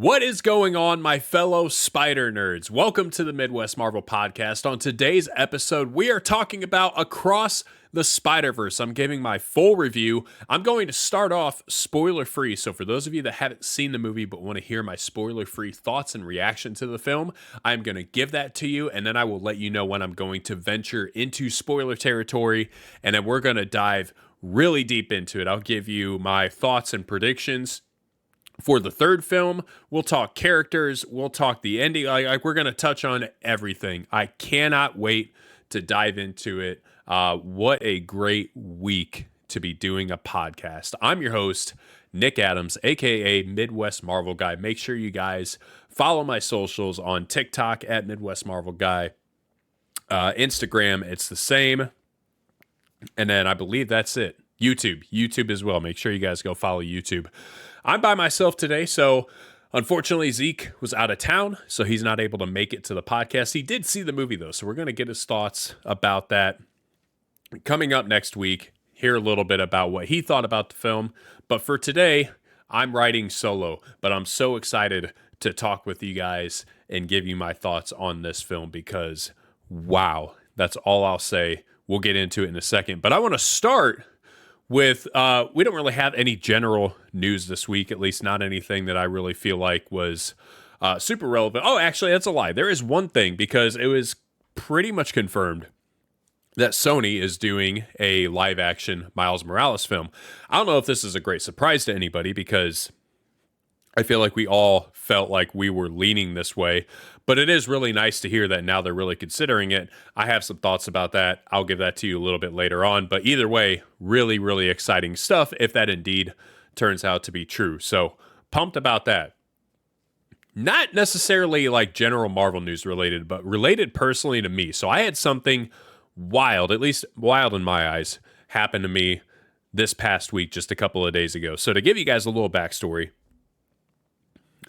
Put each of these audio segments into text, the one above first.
What is going on, my fellow spider nerds? Welcome to the Midwest Marvel Podcast. On today's episode, we are talking about Across the Spider-Verse. I'm giving my full review. I'm going to start off spoiler-free, so for those of you that haven't seen the movie but want to hear my spoiler-free thoughts and reaction to the film, I'm going to give that to you, and then I will let you know when I'm going to venture into spoiler territory, and then we're going to dive really deep into it. I'll give you my thoughts and predictions for the third film. We'll talk characters, we'll talk the ending, like we're going to touch on everything. I cannot wait to dive into it. What a great week to be doing a podcast. I'm your host, Nick Adams, aka Midwest Marvel Guy. Make sure you guys follow my socials on TikTok at Midwest Marvel Guy. Instagram, it's the same. And then I believe that's it. YouTube as well. Make sure you guys go follow YouTube. I'm by myself today, so unfortunately Zeke was out of town, so he's not able to make it to the podcast. He did see the movie, though, so we're going to get his thoughts about that. Coming up next week, hear a little bit about what he thought about the film. But for today, I'm riding solo, but I'm so excited to talk with you guys and give you my thoughts on this film because, wow, that's all I'll say. We'll get into it in a second, but I want to start with, we don't really have any general news this week, at least not anything that I really feel like was super relevant. Oh, actually, that's a lie. There is one thing, because it was pretty much confirmed that Sony is doing a live-action Miles Morales film. I don't know if this is a great surprise to anybody, because I feel like we all felt like we were leaning this way, but it is really nice to hear that now they're really considering it. I have some thoughts about that. I'll give that to you a little bit later on, but either way, really, really exciting stuff if that indeed turns out to be true. So pumped about that. Not necessarily like general Marvel news related, but related personally to me. So I had something wild, at least wild in my eyes, happen to me this past week, just a couple of days ago. So to give you guys a little backstory,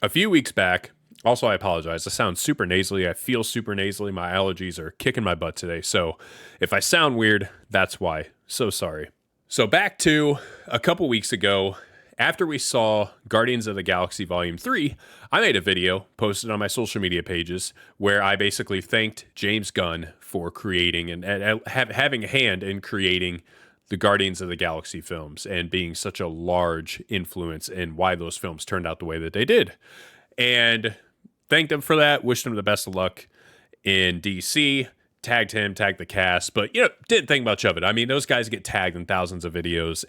a few weeks back, also I apologize, I sound super nasally, I feel super nasally, my allergies are kicking my butt today, so if I sound weird, that's why. So sorry. So back to a couple weeks ago, after we saw Guardians of the Galaxy Volume 3, I made a video, posted on my social media pages, where I basically thanked James Gunn for creating and having a hand in creating the Guardians of the Galaxy films and being such a large influence in why those films turned out the way that they did. And thanked him for that, wished him the best of luck in DC, tagged him, tagged the cast, but, didn't think much of it. I mean, those guys get tagged in thousands of videos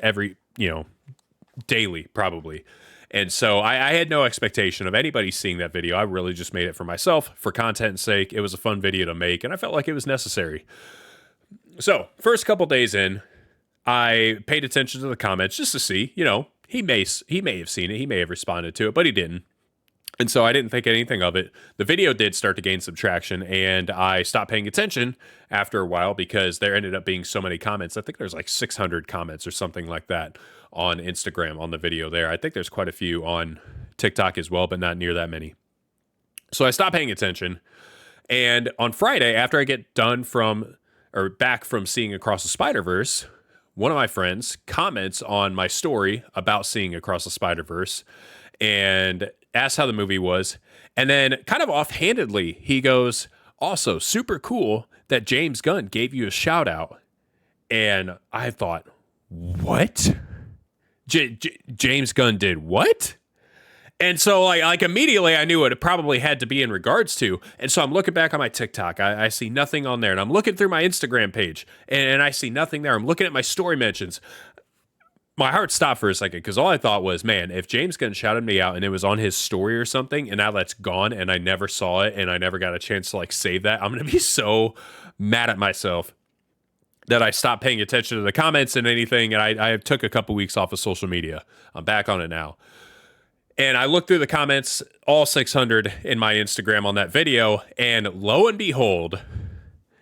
daily, probably. And so I had no expectation of anybody seeing that video. I really just made it for myself, for content's sake. It was a fun video to make, and I felt like it was necessary. So, first couple days in, I paid attention to the comments just to see, he may have seen it, he may have responded to it, but he didn't. And so I didn't think anything of it. The video did start to gain some traction, and I stopped paying attention after a while because there ended up being so many comments. I think there's like 600 comments or something like that on Instagram on the video there. I think there's quite a few on TikTok as well, but not near that many. So I stopped paying attention. And on Friday, after I get back from seeing Across the Spider-Verse, one of my friends comments on my story about seeing Across the Spider-Verse and asks how the movie was. And then kind of offhandedly, he goes, also super cool that James Gunn gave you a shout out. And I thought, what? James Gunn did what? And so like immediately I knew what it probably had to be in regards to. And so I'm looking back on my TikTok. I see nothing on there. And I'm looking through my Instagram page and I see nothing there. I'm looking at my story mentions. My heart stopped for a second because all I thought was, man, if James Gunn shouted me out and it was on his story or something and now that's gone and I never saw it and I never got a chance to save that, I'm going to be so mad at myself that I stopped paying attention to the comments and anything. And I took a couple weeks off of social media. I'm back on it now. And I looked through the comments, all 600 in my Instagram on that video, and lo and behold,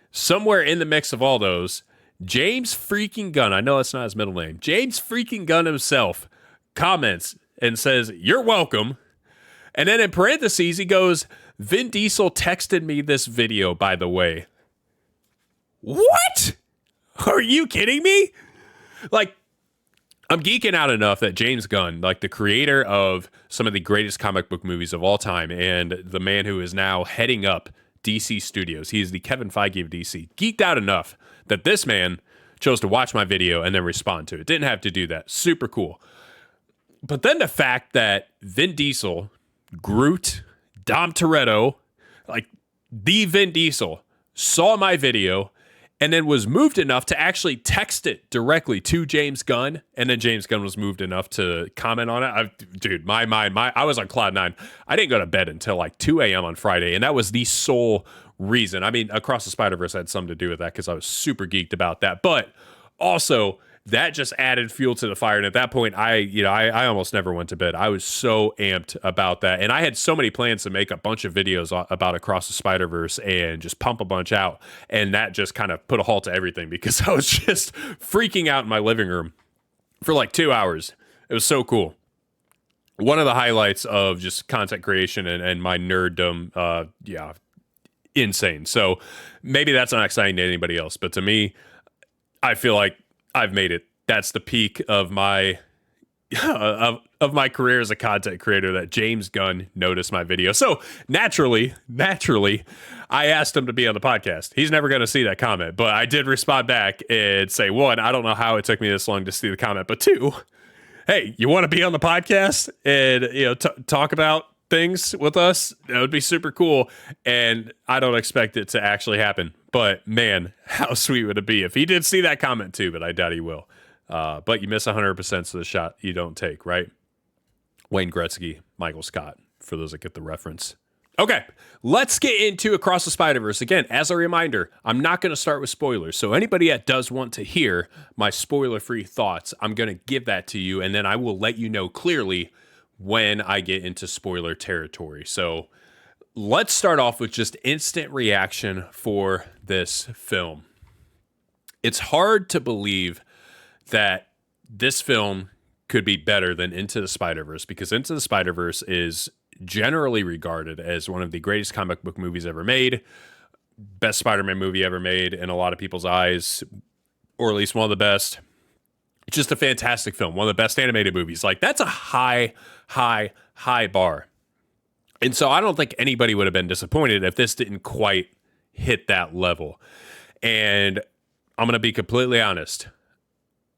somewhere in the mix of all those, James freaking Gunn, I know that's not his middle name, James freaking Gunn himself comments and says, "You're welcome." And then in parentheses, he goes, "Vin Diesel texted me this video, by the way." What? Are you kidding me? I'm geeking out enough that James Gunn, like the creator of some of the greatest comic book movies of all time, and the man who is now heading up DC Studios, he is the Kevin Feige of DC, geeked out enough that this man chose to watch my video and then respond to it. Didn't have to do that. Super cool. But then the fact that Vin Diesel, Groot, Dom Toretto, like the Vin Diesel, saw my video and then was moved enough to actually text it directly to James Gunn, and then James Gunn was moved enough to comment on it. Dude, my mind, I was on cloud nine. I didn't go to bed until like 2 a.m. on Friday, and that was the sole reason. I mean, Across the Spider-Verse had something to do with that because I was super geeked about that, but also that just added fuel to the fire. And at that point, I almost never went to bed. I was so amped about that. And I had so many plans to make a bunch of videos about Across the Spider-Verse and just pump a bunch out. And that just kind of put a halt to everything because I was just freaking out in my living room for like 2 hours. It was so cool. One of the highlights of just content creation and my nerddom, insane. So maybe that's not exciting to anybody else, but to me, I feel like I've made it. That's the peak of my of my career as a content creator, that James Gunn noticed my video. So naturally, I asked him to be on the podcast. He's never going to see that comment, but I did respond back and say, one, I don't know how it took me this long to see the comment, but two, hey, you want to be on the podcast and talk about things with us? That would be super cool. And I don't expect it to actually happen. But man, how sweet would it be if he did see that comment too, but I doubt he will. But you miss 100% of the shot you don't take, right? Wayne Gretzky, Michael Scott, for those that get the reference. Okay, let's get into Across the Spider-Verse. Again, as a reminder, I'm not going to start with spoilers. So anybody that does want to hear my spoiler-free thoughts, I'm going to give that to you, and then I will let you know clearly when I get into spoiler territory. So let's start off with just instant reaction for this film. It's hard to believe that this film could be better than Into the Spider-Verse, because Into the Spider-Verse is generally regarded as one of the greatest comic book movies ever made, best Spider-Man movie ever made in a lot of people's eyes, or at least one of the best. It's just a fantastic film, one of the best animated movies. Like, that's a high bar. And so I don't think anybody would have been disappointed if this didn't quite hit that level. And I'm going to be completely honest.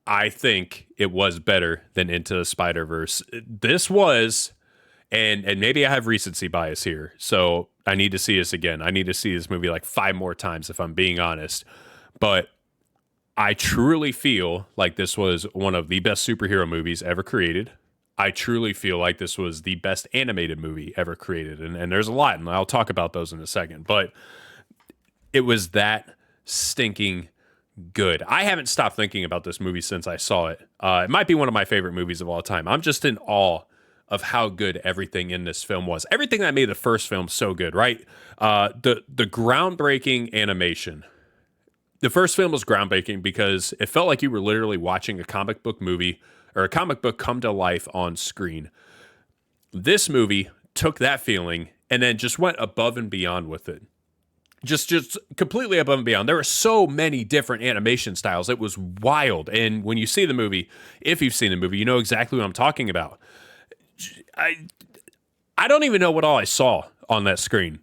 I think it was better than Into the Spider-Verse. This was, and maybe I have recency bias here, so I need to see this again. I need to see this movie like 5 more times if I'm being honest. But I truly feel like this was one of the best superhero movies ever created. I truly feel like this was the best animated movie ever created. And there's a lot, and I'll talk about those in a second. But it was that stinking good. I haven't stopped thinking about this movie since I saw it. It might be one of my favorite movies of all time. I'm just in awe of how good everything in this film was. Everything that made the first film so good, right? The groundbreaking animation. The first film was groundbreaking because it felt like you were literally watching a comic book movie or a comic book come to life on screen. This movie took that feeling and then just went above and beyond with it. Just completely above and beyond. There were so many different animation styles. It was wild. And when you see the movie, if you've seen the movie, you know exactly what I'm talking about. I don't even know what all I saw on that screen.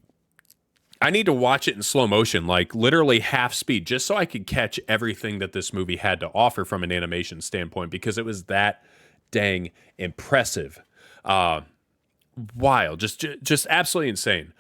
I need to watch it in slow motion, like literally half speed, just so I could catch everything that this movie had to offer from an animation standpoint, because it was that dang impressive. Wild, just absolutely insane.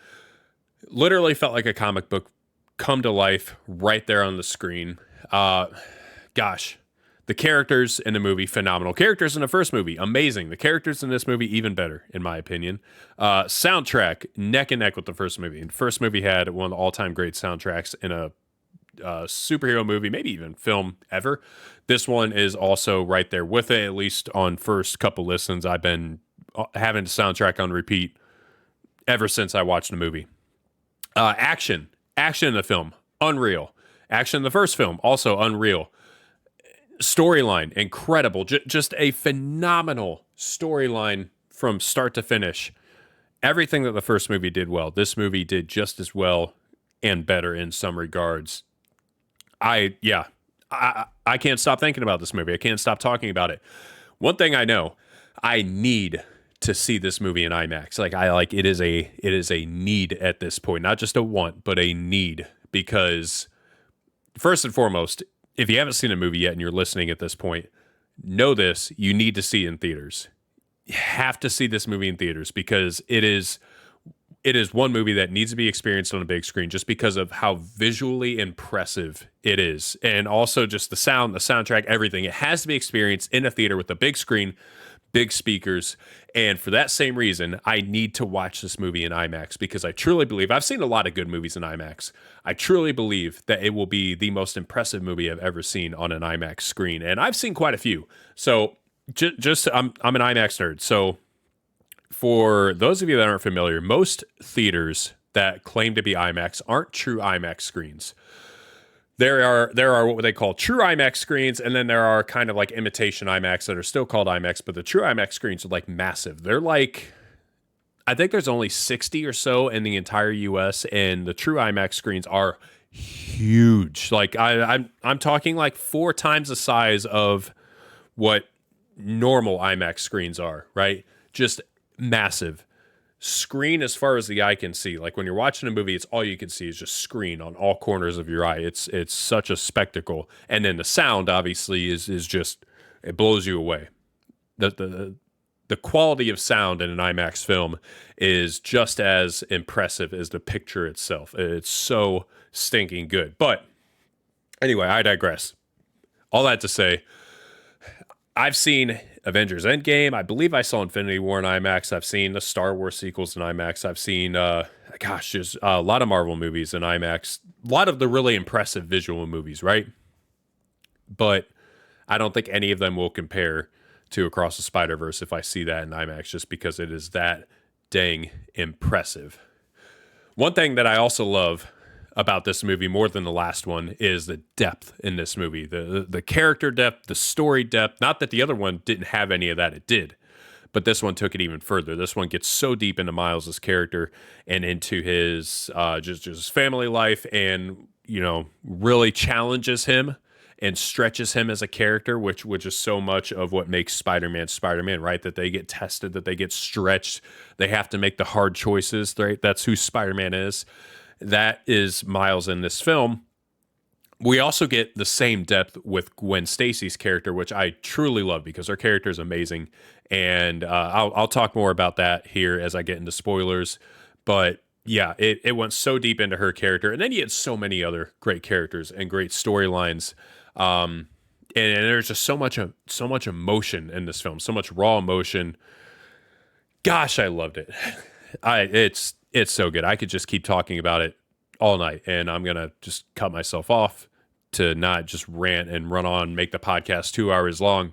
Literally felt like a comic book come to life right there on the screen. Gosh, the characters in the movie, phenomenal. Characters in the first movie, amazing. The characters in this movie, even better, in my opinion. Soundtrack, neck and neck with the first movie. And the first movie had one of the all-time great soundtracks in a superhero movie, maybe even film ever. This one is also right there with it, at least on first couple listens. I've been having the soundtrack on repeat ever since I watched the movie. Action in the film, unreal. Action in the first film, also unreal. Storyline, incredible. Just a phenomenal storyline from start to finish. Everything that the first movie did well, this movie did just as well and better in some regards. I can't stop thinking about this movie. I can't stop talking about it. One thing I know, I need to see this movie in IMAX. It is a need at this point, not just a want, but a need, because first and foremost, if you haven't seen a movie yet and you're listening at this point, know this, you need to see it in theaters. You have to see this movie in theaters because it is one movie that needs to be experienced on a big screen just because of how visually impressive it is. And also just the sound, the soundtrack, everything. It has to be experienced in a theater with a big screen, big speakers. And for that same reason, I need to watch this movie in IMAX because I truly believe, I've seen a lot of good movies in IMAX. I truly believe that it will be the most impressive movie I've ever seen on an IMAX screen. And I've seen quite a few. So I'm an IMAX nerd. So for those of you that aren't familiar, most theaters that claim to be IMAX aren't true IMAX screens. There are what they call true IMAX screens, and then there are kind of like imitation IMAX that are still called IMAX, but the true IMAX screens are like massive. They're like, I think there's only 60 or so in the entire US, and the true IMAX screens are huge. Like I'm talking like 4 times the size of what normal IMAX screens are, right? Just massive. Screen as far as the eye can see. Like when you're watching a movie, it's all you can see is just screen on all corners of your eye. It's such a spectacle. And then the sound obviously is just, it blows you away. The quality of sound in an IMAX film is just as impressive as the picture itself. It's so stinking good. But anyway, I digress. All that to say, I've seen Avengers Endgame. I believe I saw Infinity War in IMAX. I've seen the Star Wars sequels in IMAX. I've seen, just a lot of Marvel movies in IMAX. A lot of the really impressive visual movies, right? But I don't think any of them will compare to Across the Spider-Verse if I see that in IMAX, just because it is that dang impressive. One thing that I also love about this movie more than the last one is the depth in this movie, the character depth, the story depth. Not that the other one didn't have any of that, it did, but this one took it even further. This one gets so deep into Miles's character and into his just his family life, and really challenges him and stretches him as a character, which is so much of what makes Spider-Man, right? That they get tested, that they get stretched, they have to make the hard choices, right? That's who Spider-Man is. That is Miles in this film. We also get the same depth with Gwen Stacy's character, which I truly love because her character is amazing. And I'll talk more about that here as I get into spoilers. But yeah, it went so deep into her character. And then you had so many other great characters and great storylines. And there's just so much emotion in this film, so much raw emotion. Gosh, I loved it. It's so good. I could just keep talking about it all night, and I'm going to just cut myself off to not just rant and run on, make the podcast 2 hours long.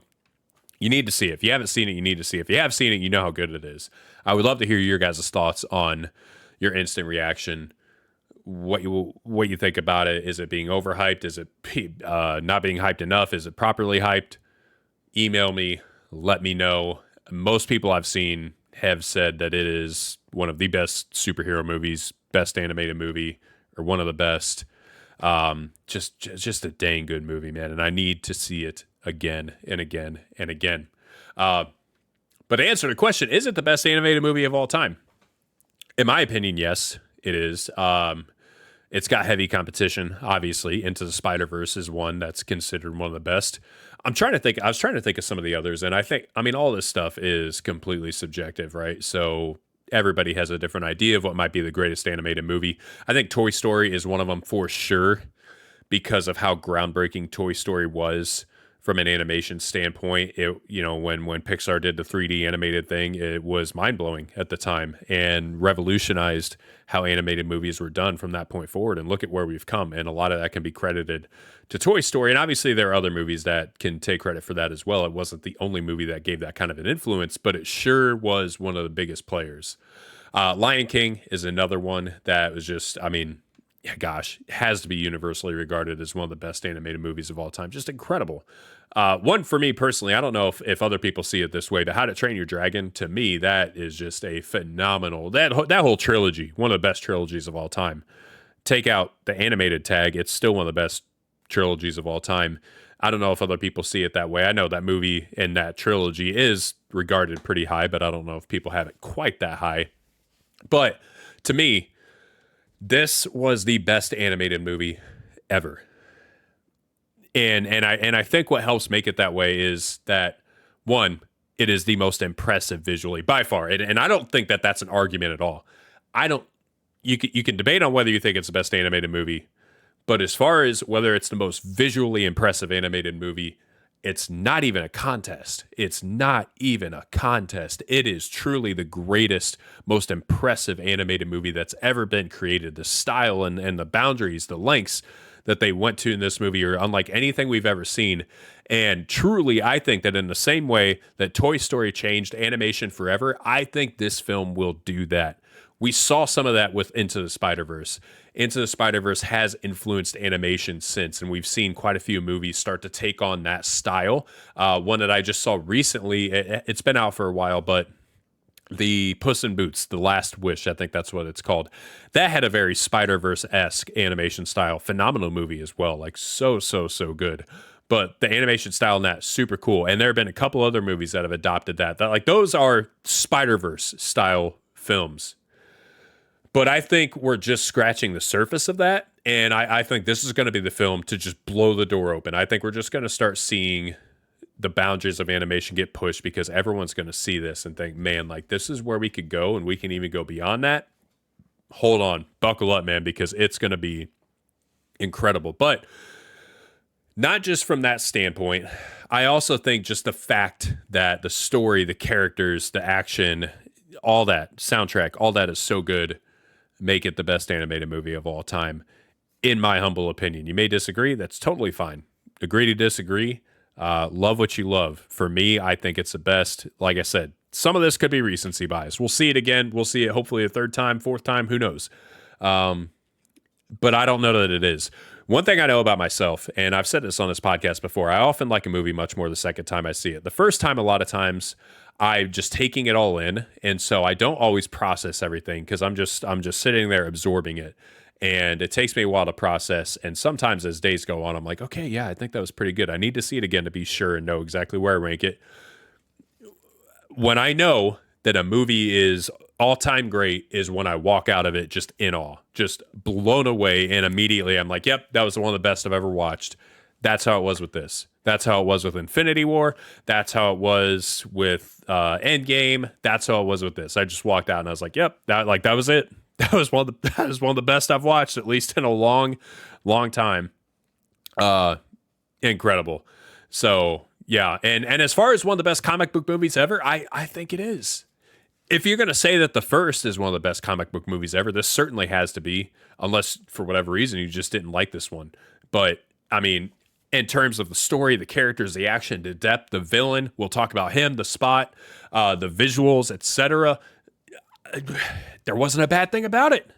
You need to see it. If you haven't seen it, you need to see it. If you have seen it, you know how good it is. I would love to hear your guys' thoughts on your instant reaction, what you think about it. Is it being overhyped? Is it not being hyped enough? Is it properly hyped? Email me. Let me know. Most people I've seen have said that it is one of the best superhero movies, best animated movie, or one of the best. Just a dang good movie, man. And I need to see it again and again and again. But to answer the question, is it the best animated movie of all time? In my opinion, yes, it is. It's got heavy competition, obviously. Into the Spider-Verse is one that's considered one of the best. I was trying to think of some of the others, and all this stuff is completely subjective, right? So everybody has a different idea of what might be the greatest animated movie. I think Toy Story is one of them for sure because of how groundbreaking Toy Story was from an animation standpoint. When Pixar did the 3D animated thing, it was mind-blowing at the time and revolutionized how animated movies were done from that point forward. And look at where we've come. And a lot of that can be credited to Toy Story. And obviously there are other movies that can take credit for that as well. It wasn't the only movie that gave that kind of an influence, but it sure was one of the biggest players. Lion King is another one that was just, has to be universally regarded as one of the best animated movies of all time. Just incredible. One for me personally, I don't know if other people see it this way, but How to Train Your Dragon, to me, that is just a phenomenal, that whole trilogy, one of the best trilogies of all time. Take out the animated tag, it's still one of the best trilogies of all time. I don't know if other people see it that way. I know that movie and that trilogy is regarded pretty high, but I don't know if people have it quite that high. But to me, this was the best animated movie ever. And I think what helps make it that way is that, one, it is the most impressive visually by far. And I don't think that that's an argument at all. I don't you can debate on whether you think it's the best animated movie, but as far as whether it's the most visually impressive animated movie, it's not even a contest. It's not even a contest. It is truly the greatest, most impressive animated movie that's ever been created. The style and the boundaries, the lengths that they went to in this movie are unlike anything we've ever seen. And truly, I think that in the same way that Toy Story changed animation forever, I think this film will do that. We saw some of that with Into the Spider-Verse. Into the Spider-Verse has influenced animation since, and we've seen quite a few movies start to take on that style. One that I just saw recently, it's been out for a while, but the Puss in Boots, The Last Wish, I think that's what it's called. That had a very Spider-Verse-esque animation style. Phenomenal movie as well. Like so good. But the animation style in that, super cool. And there have been a couple other movies that have adopted that like those are Spider-Verse style films. But I think we're just scratching the surface of that. And I think this is going to be the film to just blow the door open. I think we're just going to start seeing the boundaries of animation get pushed because everyone's going to see this and think, man, like this is where we could go and we can even go beyond that. Hold on, buckle up, man, because it's going to be incredible. But not just from that standpoint, I also think just the fact that the story, the characters, the action, all that soundtrack, all that is so good, make it the best animated movie of all time, in my humble opinion. You may disagree. That's totally fine. Agree to disagree. Love what you love. For me, I think it's the best. Like I said, some of this could be recency bias. We'll see it again. We'll see it hopefully a third time, fourth time. Who knows? But I don't know that it is. One thing I know about myself, and I've said this on this podcast before, I often like a movie much more the second time I see it. The first time, a lot of times, I'm just taking it all in, and so I don't always process everything because I'm just sitting there absorbing it, and it takes me a while to process. And sometimes as days go on, I'm like, okay, yeah, I think that was pretty good. I need to see it again to be sure and know exactly where I rank it. When I know that a movie is all-time great is when I walk out of it just in awe, just blown away, and immediately I'm like, yep, that was one of the best I've ever watched. That's how it was with this. That's how it was with Infinity War. That's how it was with Endgame. That's how it was with this. I just walked out and I was like, yep, that was it. That was one of the best I've watched, at least in a long time. Incredible. So yeah, and as far as one of the best comic book movies ever, I think it is. If you're going to say that the first is one of the best comic book movies ever, this certainly has to be, unless for whatever reason you just didn't like this one. But I mean, in terms of the story, the characters, the action, the depth, the villain, we'll talk about him, the spot, the visuals, etc. There wasn't a bad thing about it.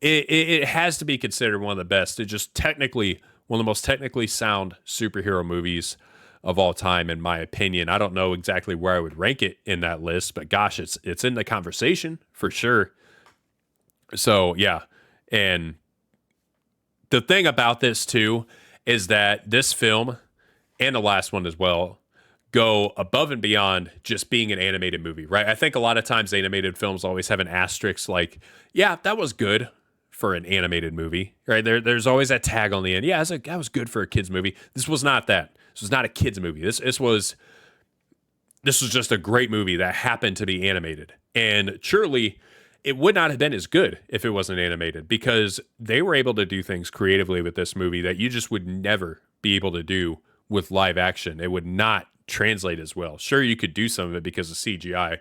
It has to be considered one of the best. It's just technically one of the most technically sound superhero movies of all time, in my opinion. I don't know exactly where I would rank it in that list, but gosh, it's in the conversation for sure. So yeah, and the thing about this too is that this film and the last one as well go above and beyond just being an animated movie, right? I think a lot of times animated films always have an asterisk like, yeah, that was good for an animated movie, right? There's always that tag on the end. Yeah, that was good for a kid's movie. This was not that. This was not a kid's movie. This was just a great movie that happened to be animated. And surely it would not have been as good if it wasn't animated, because they were able to do things creatively with this movie that you just would never be able to do with live action. It would not translate as well. Sure, you could do some of it because of CGI,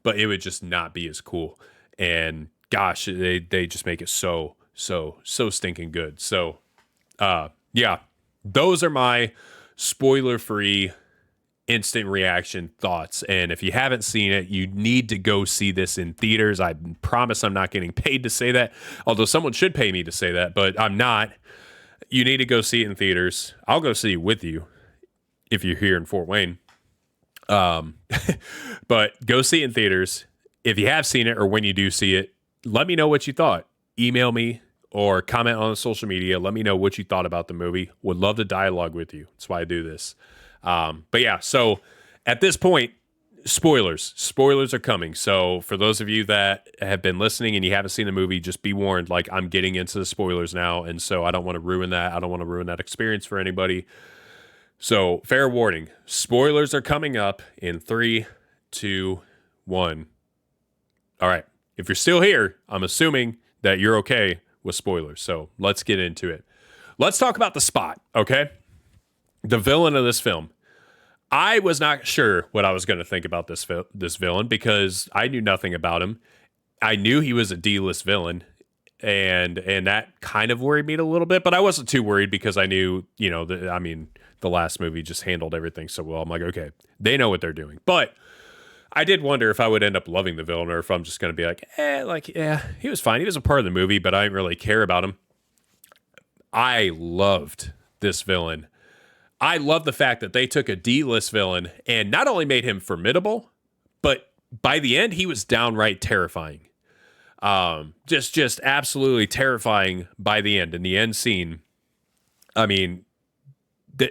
but it would just not be as cool. And gosh, they just make it so stinking good. So yeah, those are my spoiler-free instant reaction thoughts. And if you haven't seen it, you need to go see this in theaters. I promise I'm not getting paid to say that, although someone should pay me to say that, but I'm not. You need to go see it in theaters. I'll go see it with you if you're here in Fort Wayne. But go see it in theaters. If you have seen it, or when you do see it, let me know what you thought. Email me or comment on social media. Let me know what you thought about the movie. Would love to dialogue with you. That's why I do this. But yeah, so at this point, spoilers are coming. So for those of you that have been listening and you haven't seen the movie, just be warned, like I'm getting into the spoilers now. And so I don't want to ruin that. I don't want to ruin that experience for anybody. So fair warning, spoilers are coming up in 3, 2, 1. All right. If you're still here, I'm assuming that you're okay with spoilers. So let's get into it. Let's talk about the Spot. Okay. The villain of this film. I was not sure what I was going to think about this villain because I knew nothing about him. I knew he was a D-list villain, and that kind of worried me a little bit, but I wasn't too worried because I knew, the last movie just handled everything so well. I'm like, okay, they know what they're doing. But I did wonder if I would end up loving the villain or if I'm just going to be like, he was fine. He was a part of the movie, but I didn't really care about him. I loved this villain. I love the fact that they took a D-list villain and not only made him formidable, but by the end, he was downright terrifying. Just absolutely terrifying by the end. In the end scene, I mean,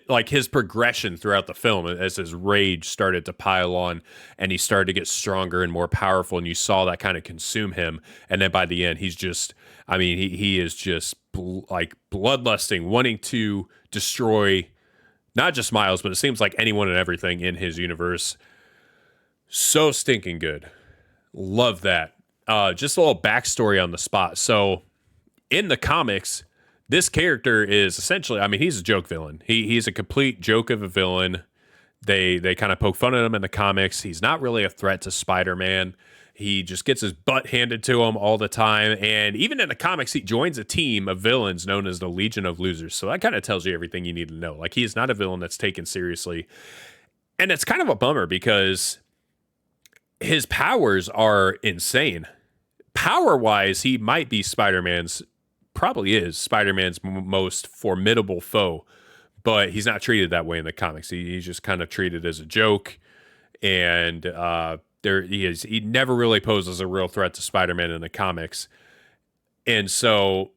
like his progression throughout the film as his rage started to pile on and he started to get stronger and more powerful, and you saw that kind of consume him. And then by the end, he's just, he is just like bloodlusting, wanting to destroy not just Miles, but it seems like anyone and everything in his universe. So stinking good. Love that. Just a little backstory on the Spot. So in the comics, this character is essentially, he's a joke villain. He's a complete joke of a villain. They kind of poke fun at him in the comics. He's not really a threat to Spider-Man. He just gets his butt handed to him all the time. And even in the comics, he joins a team of villains known as the Legion of Losers. So that kind of tells you everything you need to know. Like, he is not a villain that's taken seriously. And it's kind of a bummer because his powers are insane. Power-wise, he might be Spider-Man's most formidable foe. But he's not treated that way in the comics. He's just kind of treated as a joke. And he never really poses a real threat to Spider-Man in the comics. And so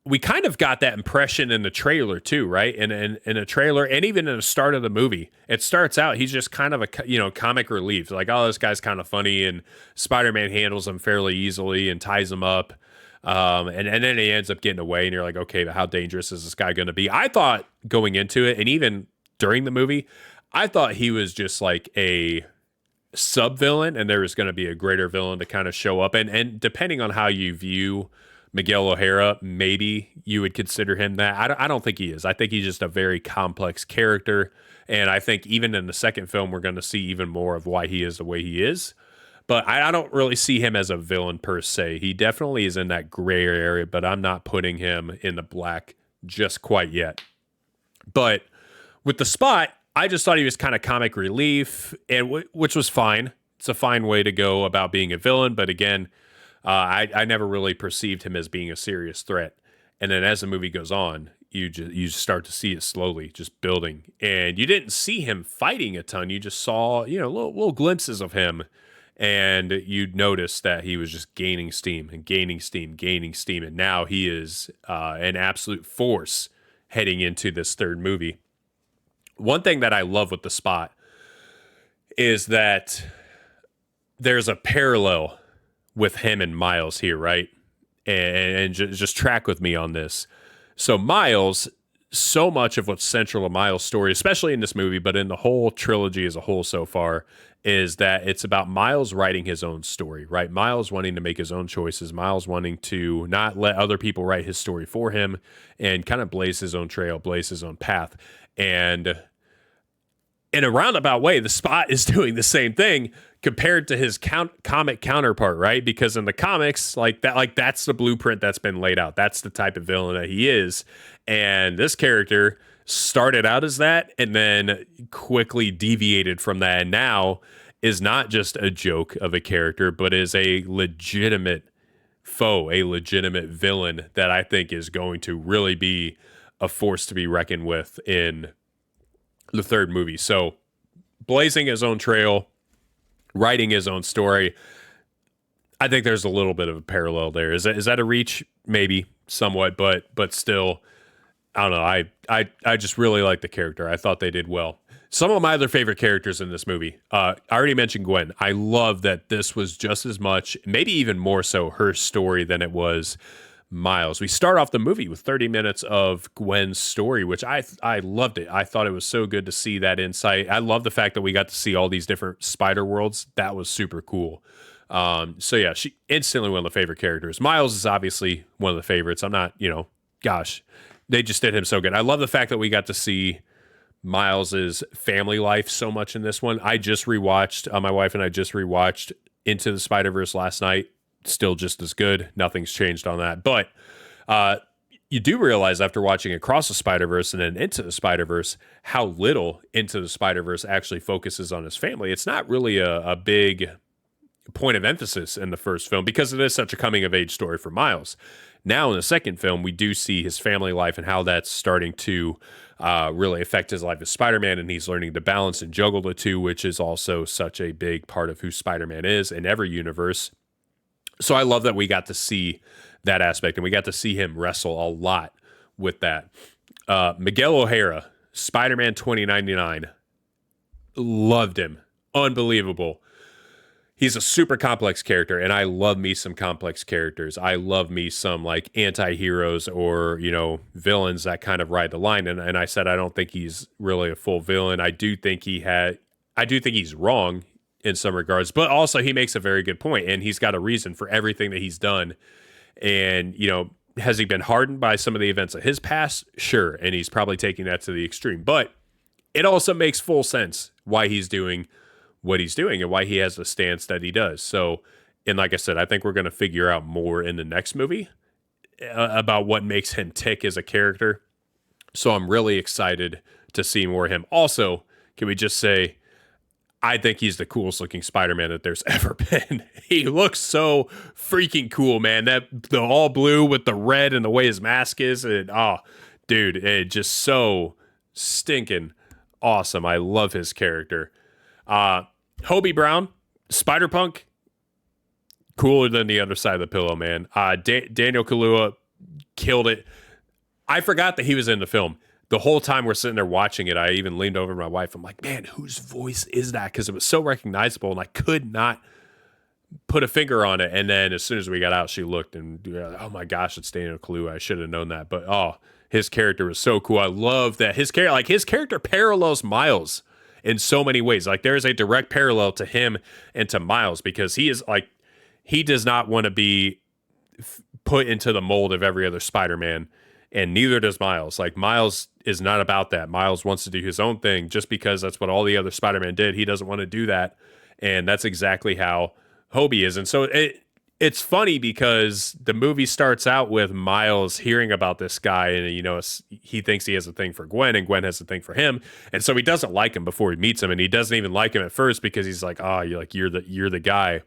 we kind of got that impression in the trailer too, right? And in a trailer, and even in the start of the movie, it starts out, he's just kind of a, comic relief. Like, oh, this guy's kind of funny, and Spider-Man handles him fairly easily and ties him up. And then he ends up getting away, and you're like, okay, but how dangerous is this guy going to be? I thought going into it, and even during the movie, I thought he was just like a sub-villain, and there was going to be a greater villain to kind of show up. And depending on how you view Miguel O'Hara, maybe you would consider him that. I don't think he is. I think he's just a very complex character. And I think even in the second film, we're going to see even more of why he is the way he is. But I don't really see him as a villain per se. He definitely is in that gray area, but I'm not putting him in the black just quite yet. But with the Spot, I just thought he was kind of comic relief, and which was fine. It's a fine way to go about being a villain. But again, I never really perceived him as being a serious threat. And then as the movie goes on, you start to see it slowly just building. And you didn't see him fighting a ton. You just saw, little glimpses of him. And you'd notice that he was just gaining steam. And now he is an absolute force heading into this third movie. One thing that I love with the Spot is that there's a parallel with him and Miles here, right? And just track with me on this. So Miles, so much of what's central to Miles' story, especially in this movie, but in the whole trilogy as a whole so far, is that it's about Miles writing his own story, right? Miles wanting to make his own choices, Miles wanting to not let other people write his story for him and kind of blaze his own trail, blaze his own path. And in a roundabout way, the Spot is doing the same thing compared to his comic counterpart, right? Because in the comics, that's the blueprint that's been laid out. That's the type of villain that he is. And this character started out as that and then quickly deviated from that, and now is not just a joke of a character, but is a legitimate foe, a legitimate villain that I think is going to really be a force to be reckoned with in the third movie. So blazing his own trail, writing his own story. I think there's a little bit of a parallel there. Is that a reach? Maybe somewhat, but still, I don't know. I just really like the character. I thought they did well. Some of my other favorite characters in this movie. I already mentioned Gwen. I love that this was just as much, maybe even more so, her story than it was Miles. We start off the movie with 30 minutes of Gwen's story, which I loved it. I thought it was so good to see that insight. I love the fact that we got to see all these different spider worlds. That was super cool. So yeah, she instantly one of the favorite characters. Miles is obviously one of the favorites. I'm not, gosh, they just did him so good. I love the fact that we got to see Miles's family life so much in this one. I just rewatched, my wife and I just rewatched Into the Spider-Verse last night. Still just as good. Nothing's changed on that. But you do realize after watching Across the Spider-Verse and then Into the Spider-Verse, how little Into the Spider-Verse actually focuses on his family. It's not really a big point of emphasis in the first film because it is such a coming-of-age story for Miles. Now in the second film, we do see his family life and how that's starting to really affect his life as Spider-Man, and he's learning to balance and juggle the two, which is also such a big part of who Spider-Man is in every universe. So I love that we got to see that aspect, and we got to see him wrestle a lot with that. Miguel O'Hara, Spider-Man 2099, loved him. Unbelievable. He's a super complex character, and I love me some complex characters. I love me some like anti-heroes or, villains that kind of ride the line. And I said I don't think he's really a full villain. I do think he's wrong in some regards, but also he makes a very good point, and he's got a reason for everything that he's done. And, has he been hardened by some of the events of his past? Sure, and he's probably taking that to the extreme. But it also makes full sense why he's doing what he's doing and why he has the stance that he does. So, and like I said, I think we're going to figure out more in the next movie about what makes him tick as a character. So I'm really excited to see more of him. Also, can we just say, I think he's the coolest looking Spider-Man that there's ever been. He looks so freaking cool, man. The all blue with the red and the way his mask is. And, dude, it just so stinking awesome. I love his character. Hobie Brown, Spider-Punk, cooler than the other side of the pillow, man. Daniel Kaluuya killed it. I forgot that he was in the film. The whole time we're sitting there watching it, I even leaned over to my wife. I'm like, man, whose voice is that? Because it was so recognizable, and I could not put a finger on it. And then as soon as we got out, she looked, and oh my gosh, it's Daniel Kaluuya. I should have known that. But his character was so cool. I love that his character parallels Miles in so many ways. Like there is a direct parallel to him and to Miles, because he does not want to be put into the mold of every other Spider-Man, and neither does Miles. Like Miles is not about that. Miles wants to do his own thing just because that's what all the other Spider-Man did. He doesn't want to do that. And that's exactly how Hobie is. And so it's funny because the movie starts out with Miles hearing about this guy, and he thinks he has a thing for Gwen, and Gwen has a thing for him, and so he doesn't like him before he meets him, and he doesn't even like him at first because he's like, you're the guy.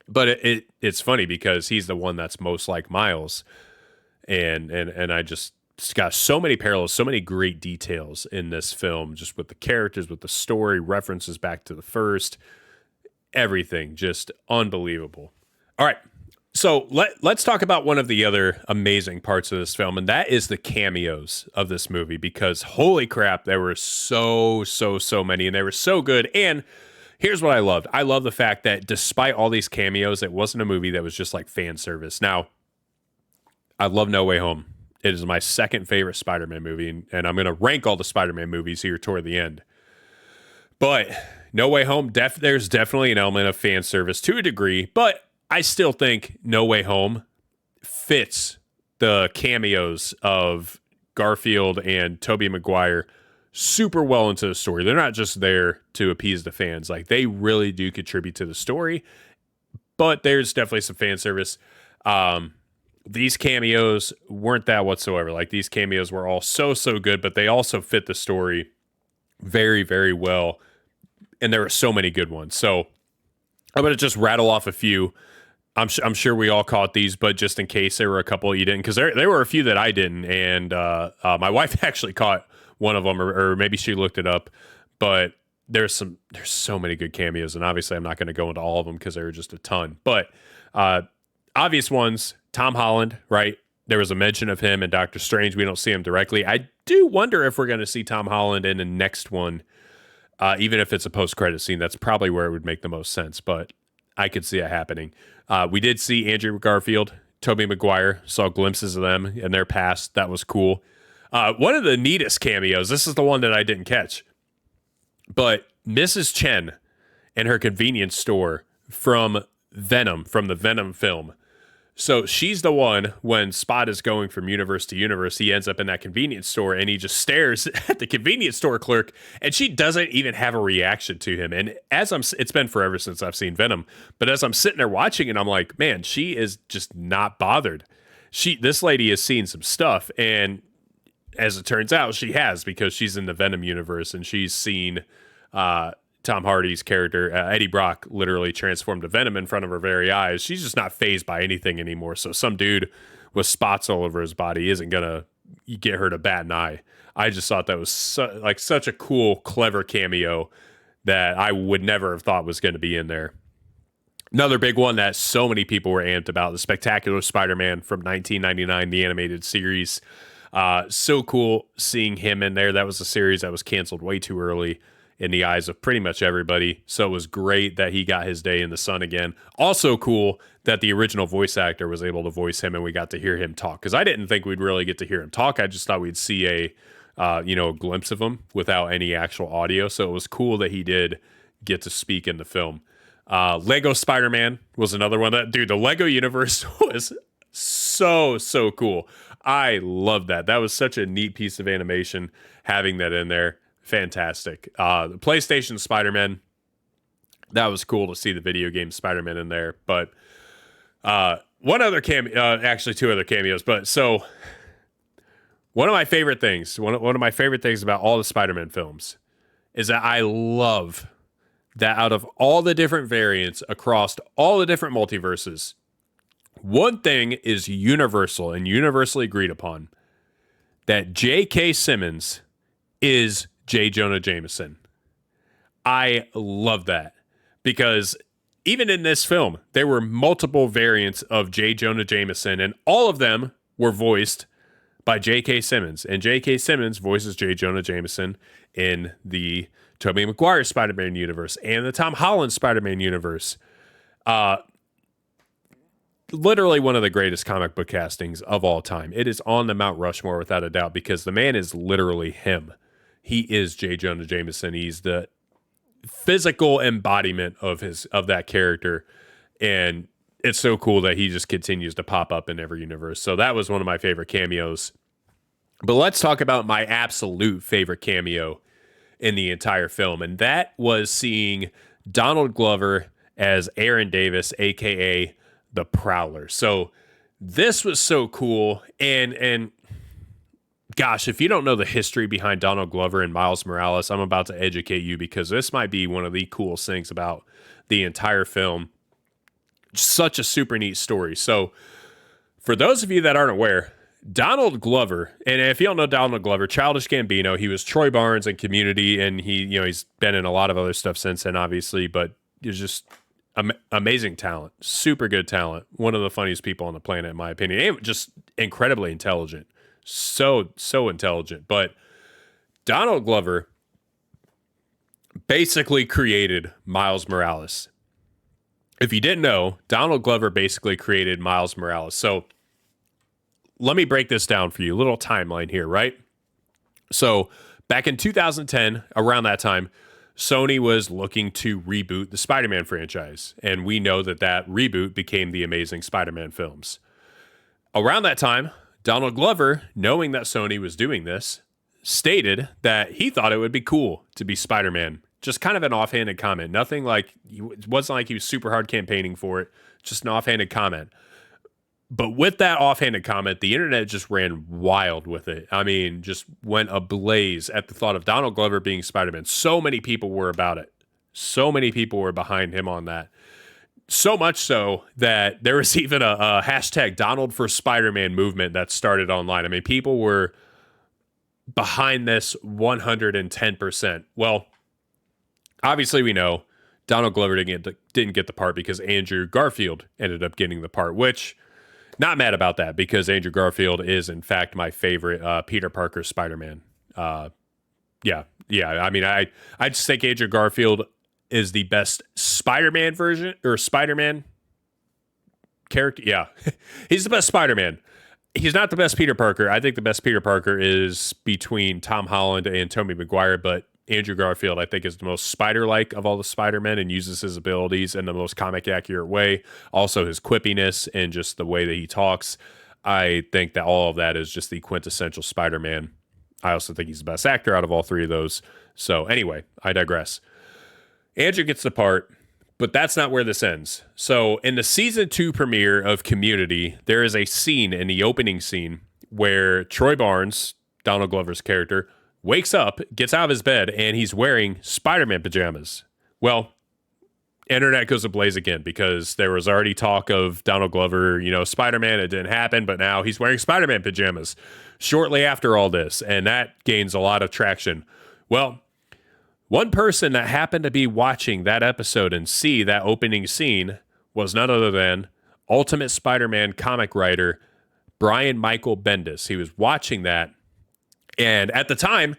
But it's funny because he's the one that's most like Miles, and I just got so many parallels, so many great details in this film, just with the characters, with the story, references back to the first, everything just unbelievable. All right, so let's talk about one of the other amazing parts of this film, and that is the cameos of this movie, because holy crap, there were so many, and they were so good. And here's what I loved. I love the fact that despite all these cameos, it wasn't a movie that was just like fan service. Now, I love No Way Home. It is my second favorite Spider-Man movie, and I'm going to rank all the Spider-Man movies here toward the end. But No Way Home, there's definitely an element of fan service to a degree, but I still think No Way Home fits the cameos of Garfield and Tobey Maguire super well into the story. They're not just there to appease the fans. Like, they really do contribute to the story, but there's definitely some fan service. These cameos weren't that whatsoever. Like, these cameos were all so good, but they also fit the story very, very well. And there were so many good ones. So I'm going to just rattle off a few. I'm sure we all caught these, but just in case there were a couple you didn't, because there were a few that I didn't. And my wife actually caught one of them, or maybe she looked it up. But there's so many good cameos. And obviously I'm not going to go into all of them because there were just a ton. But Obvious ones, Tom Holland, right? There was a mention of him in Doctor Strange. We don't see him directly. I do wonder if we're going to see Tom Holland in the next one, even if it's a post-credit scene. That's probably where it would make the most sense, but I could see it happening. We did see Andrew Garfield, Tobey Maguire, saw glimpses of them in their past. That was cool. One of the neatest cameos, this is the one that I didn't catch, but Mrs. Chen and her convenience store from Venom, from the Venom film. So she's the one, when Spot is going from universe to universe, he ends up in that convenience store and he just stares at the convenience store clerk and she doesn't even have a reaction to him. And it's been forever since I've seen Venom, but as I'm sitting there watching it, I'm like, man, she is just not bothered. This lady has seen some stuff, and as it turns out, she has, because she's in the Venom universe and she's seen Tom Hardy's character, Eddie Brock, literally transformed to Venom in front of her very eyes. She's just not fazed by anything anymore. So some dude with spots all over his body isn't going to get her to bat an eye. I just thought that was such a cool, clever cameo that I would never have thought was going to be in there. Another big one that so many people were amped about, the Spectacular Spider-Man from 1999, the animated series. So cool seeing him in there. That was a series that was canceled way too early in the eyes of pretty much everybody. So it was great that he got his day in the sun again. Also cool that the original voice actor was able to voice him and we got to hear him talk, because I didn't think we'd really get to hear him talk. I just thought we'd see a glimpse of him without any actual audio. So it was cool that he did get to speak in the film. Lego Spider-Man was another one. The Lego universe was so cool. I love that. That was such a neat piece of animation, having that in there. Fantastic. The PlayStation Spider-Man, that was cool to see the video game Spider-Man in there. But one other actually two other cameos. But so one of my favorite things about all the Spider-Man films is that I love that out of all the different variants across all the different multiverses, one thing is universal and universally agreed upon, that J.K. Simmons is J. Jonah Jameson. I love that, because even in this film, there were multiple variants of J. Jonah Jameson, and all of them were voiced by J.K. Simmons. And J.K. Simmons voices J. Jonah Jameson in the Tobey Maguire Spider-Man universe and the Tom Holland Spider-Man universe. Literally one of the greatest comic book castings of all time. It is on the Mount Rushmore without a doubt, because the man is literally him. He is J. Jonah Jameson. He's the physical embodiment of that character, and it's so cool that he just continues to pop up in every universe. So that was one of my favorite cameos. But let's talk about my absolute favorite cameo in the entire film, and that was seeing Donald Glover as Aaron Davis, aka the Prowler. So this was so cool, and gosh, if you don't know the history behind Donald Glover and Miles Morales, I'm about to educate you, because this might be one of the coolest things about the entire film. Such a super neat story. So for those of you that aren't aware, Donald Glover, and if you don't know Donald Glover, Childish Gambino, he was Troy Barnes in Community, and he's been in a lot of other stuff since then, obviously, but he's just amazing talent, super good talent, one of the funniest people on the planet, in my opinion, and just incredibly intelligent. So intelligent. But Donald Glover basically created Miles Morales. If you didn't know, Donald Glover basically created Miles Morales. So let me break this down for you. A little timeline here, right? So back in 2010, around that time, Sony was looking to reboot the Spider-Man franchise. And we know that reboot became the Amazing Spider-Man films. Around that time, Donald Glover, knowing that Sony was doing this, stated that he thought it would be cool to be Spider-Man. Just kind of an offhanded comment. Nothing like, it wasn't like he was super hard campaigning for it. Just an offhanded comment. But with that offhanded comment, the internet just ran wild with it. I mean, just went ablaze at the thought of Donald Glover being Spider-Man. So many people were about it. So many people were behind him on that. So much so that there was even a hashtag Donald for Spider-Man movement that started online. I mean, people were behind this 110%. Well, obviously we know Donald Glover didn't get the part because Andrew Garfield ended up getting the part, which not mad about that because Andrew Garfield is in fact my favorite Peter Parker Spider-Man. Yeah. I mean, I just think Andrew Garfield is the best Spider-Man version or Spider-Man character. Yeah, he's the best Spider-Man. He's not the best Peter Parker. I think the best Peter Parker is between Tom Holland and Tobey Maguire, but Andrew Garfield, I think, is the most spider-like of all the Spider-Men and uses his abilities in the most comic-accurate way. Also, his quippiness and just the way that he talks. I think that all of that is just the quintessential Spider-Man. I also think he's the best actor out of all three of those. So anyway, I digress. Andrew gets the part, but that's not where this ends. So in the season 2 premiere of Community, there is a scene in the opening scene where Troy Barnes, Donald Glover's character, wakes up, gets out of his bed, and he's wearing Spider-Man pajamas. Well, internet goes ablaze again because there was already talk of Donald Glover, Spider-Man. It didn't happen, but now he's wearing Spider-Man pajamas shortly after all this, and that gains a lot of traction. Well, one person that happened to be watching that episode and see that opening scene was none other than Ultimate Spider-Man comic writer Brian Michael Bendis. He was watching that, and at the time,